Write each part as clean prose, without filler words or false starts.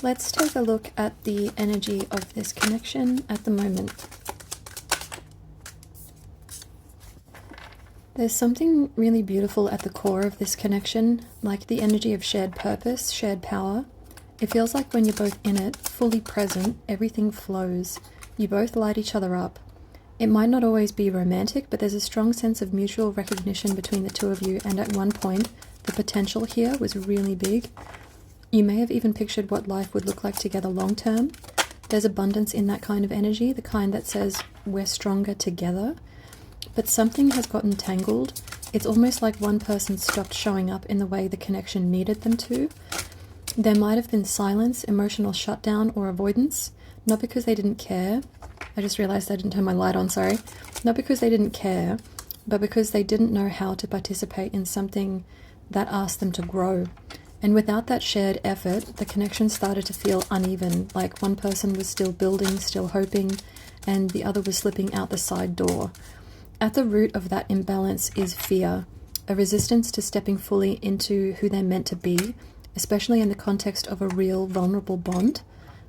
Let's take a look at the energy of this connection at the moment. There's something really beautiful at the core of this connection, like the energy of shared purpose, shared power. It feels like when you're both in it, fully present, everything flows. You both light each other up. It might not always be romantic, but there's a strong sense of mutual recognition between the two of you, and at one point, the potential here was really big. You may have even pictured what life would look like together long term. There's abundance in that kind of energy, the kind that says we're stronger together. But something has gotten tangled. It's almost like one person stopped showing up in the way the connection needed them to. There might have been silence, emotional shutdown, or avoidance, not because they didn't care. I just realized I didn't turn my light on, sorry. Not because they didn't care, but because they didn't know how to participate in something that asked them to grow. And without that shared effort, the connection started to feel uneven, like one person was still building, still hoping, and the other was slipping out the side door. At the root of that imbalance is fear, a resistance to stepping fully into who they're meant to be, especially in the context of a real vulnerable bond.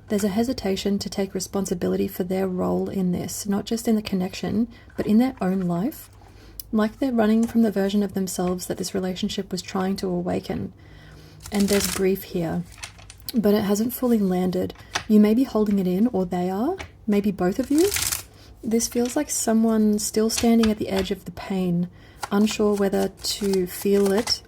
There's a hesitation to take responsibility for their role in this, not just in the connection, but in their own life. Like they're running from the version of themselves that this relationship was trying to awaken. And there's grief here, but it hasn't fully landed. You may be holding it in, or they are, maybe both of you. This feels like someone still standing at the edge of the pain, unsure whether to feel it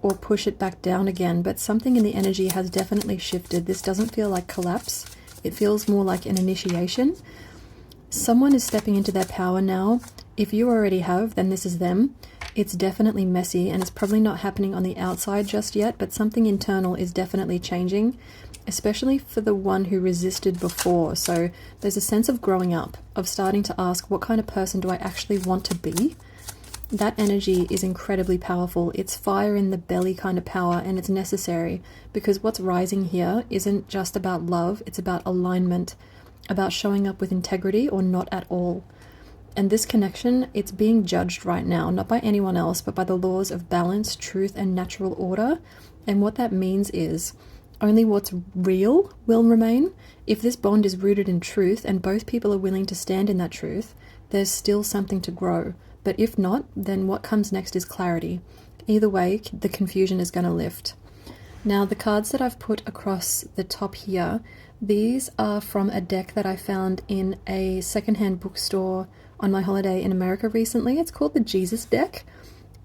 or push it back down again, but something in the energy has definitely shifted. This doesn't feel like collapse. It feels more like an initiation. Someone is stepping into their power now. If you already have, then this is them. It's definitely messy, and it's probably not happening on the outside just yet, but something internal is definitely changing, especially for the one who resisted before. So there's a sense of growing up, of starting to ask, what kind of person do I actually want to be? That energy is incredibly powerful. It's fire in the belly kind of power, and it's necessary, because what's rising here isn't just about love, it's about alignment, about showing up with integrity or not at all. And this connection, it's being judged right now, not by anyone else, but by the laws of balance, truth, and natural order. And what that means is only what's real will remain. If this bond is rooted in truth and both people are willing to stand in that truth, there's still something to grow. But if not, then what comes next is clarity. Either way, the confusion is going to lift. Now, the cards that I've put across the top here, these are from a deck that I found in a secondhand bookstore on my holiday in America recently. It's called the Jesus deck.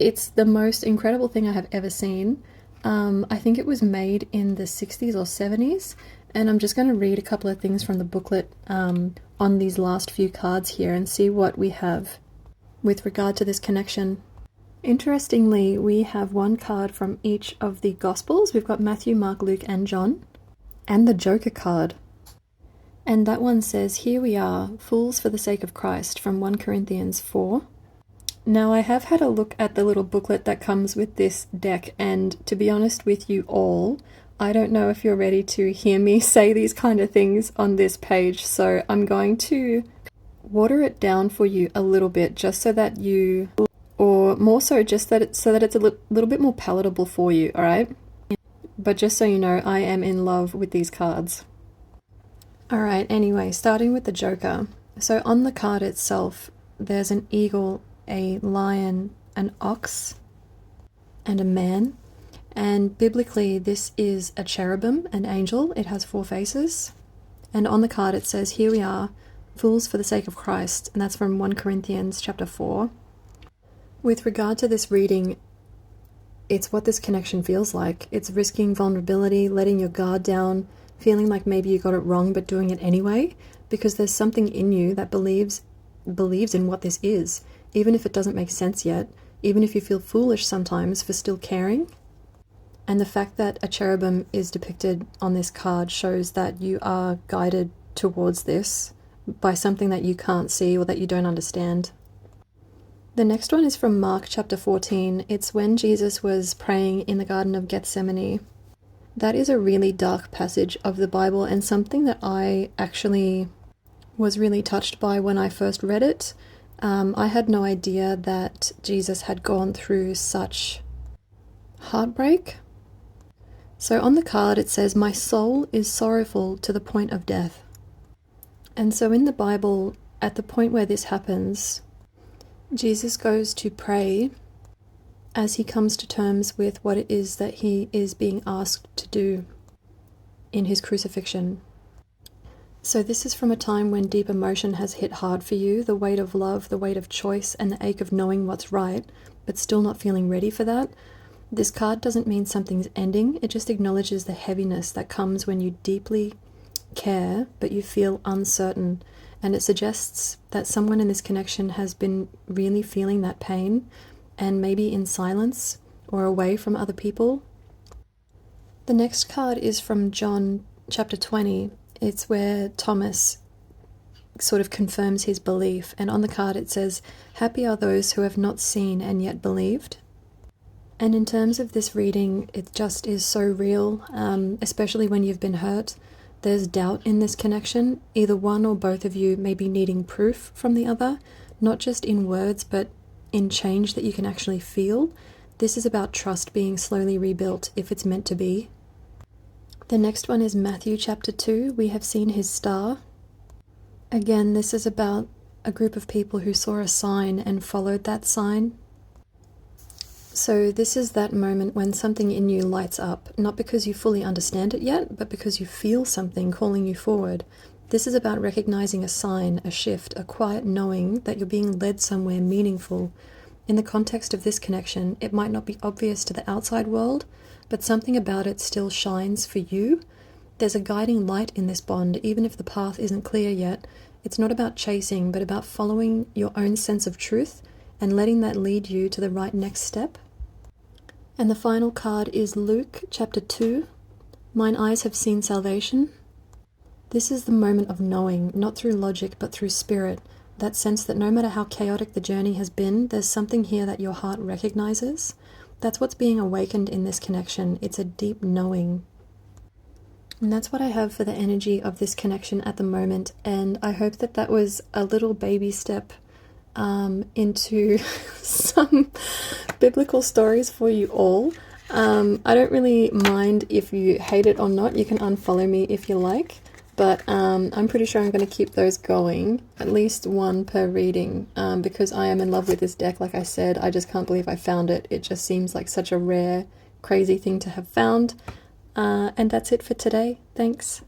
It's the most incredible thing I have ever seen. I think it was made in the 60s or 70s, and I'm just going to read a couple of things from the booklet on these last few cards here and see what we have with regard to this connection. Interestingly, we have one card from each of the Gospels. We've got Matthew, Mark, Luke, and John, and the Joker card. And that one says, "Here we are, fools for the sake of Christ," from 1 Corinthians 4. Now, I have had a look at the little booklet that comes with this deck, and to be honest with you all, I don't know if you're ready to hear me say these kind of things on this page, so I'm going to water it down for you a little bit, just so that you, or more so just that it's a little bit more palatable for you, alright? But just so you know, I am in love with these cards. Alright, anyway, starting with the Joker. So on the card itself, there's an eagle, a lion, an ox, and a man. And biblically, this is a cherubim, an angel. It has 4 faces. And on the card it says, "Here we are, fools for the sake of Christ," and that's from 1 Corinthians chapter 4. With regard to this reading, it's what this connection feels like. It's risking vulnerability, letting your guard down, feeling like maybe you got it wrong but doing it anyway, because there's something in you that believes in what this is, even if it doesn't make sense yet, even if you feel foolish sometimes for still caring. And the fact that a cherubim is depicted on this card shows that you are guided towards this by something that you can't see or that you don't understand. The next one is from Mark chapter 14. It's when Jesus was praying in the Garden of Gethsemane. That is a really dark passage of the Bible, and something that I actually was really touched by when I first read it. I had no idea that Jesus had gone through such heartbreak. So on the card it says, "My soul is sorrowful to the point of death." And so in the Bible, at the point where this happens, Jesus goes to pray as he comes to terms with what it is that he is being asked to do in his crucifixion. So this is from a time when deep emotion has hit hard for you, the weight of love, the weight of choice, and the ache of knowing what's right, but still not feeling ready for that. This card doesn't mean something's ending, it just acknowledges the heaviness that comes when you deeply care, but you feel uncertain. And it suggests that someone in this connection has been really feeling that pain, and maybe in silence or away from other people. The next card is from John chapter 20. It's where Thomas sort of confirms his belief. And on the card it says, "Happy are those who have not seen and yet believed." And in terms of this reading, it just is so real, especially when you've been hurt. There's doubt in this connection. Either one or both of you may be needing proof from the other, not just in words, but in change that you can actually feel. This is about trust being slowly rebuilt if it's meant to be. The next one is Matthew chapter 2. We have seen his star. Again, this is about a group of people who saw a sign and followed that sign. So this is that moment when something in you lights up, not because you fully understand it yet, but because you feel something calling you forward. This is about recognizing a sign, a shift, a quiet knowing that you're being led somewhere meaningful. In the context of this connection, it might not be obvious to the outside world, but something about it still shines for you. There's a guiding light in this bond, even if the path isn't clear yet. It's not about chasing, but about following your own sense of truth and letting that lead you to the right next step. And the final card is Luke chapter 2. "Mine eyes have seen salvation." This is the moment of knowing, not through logic, but through spirit. That sense that no matter how chaotic the journey has been, there's something here that your heart recognizes. That's what's being awakened in this connection. It's a deep knowing. And that's what I have for the energy of this connection at the moment. And I hope that that was a little baby step into some biblical stories for you all. I don't really mind if you hate it or not. You can unfollow me if you like. But I'm pretty sure I'm going to keep those going, at least one per reading, because I am in love with this deck. Like I said, I just can't believe I found it. It just seems like such a rare, crazy thing to have found. And that's it for today. Thanks.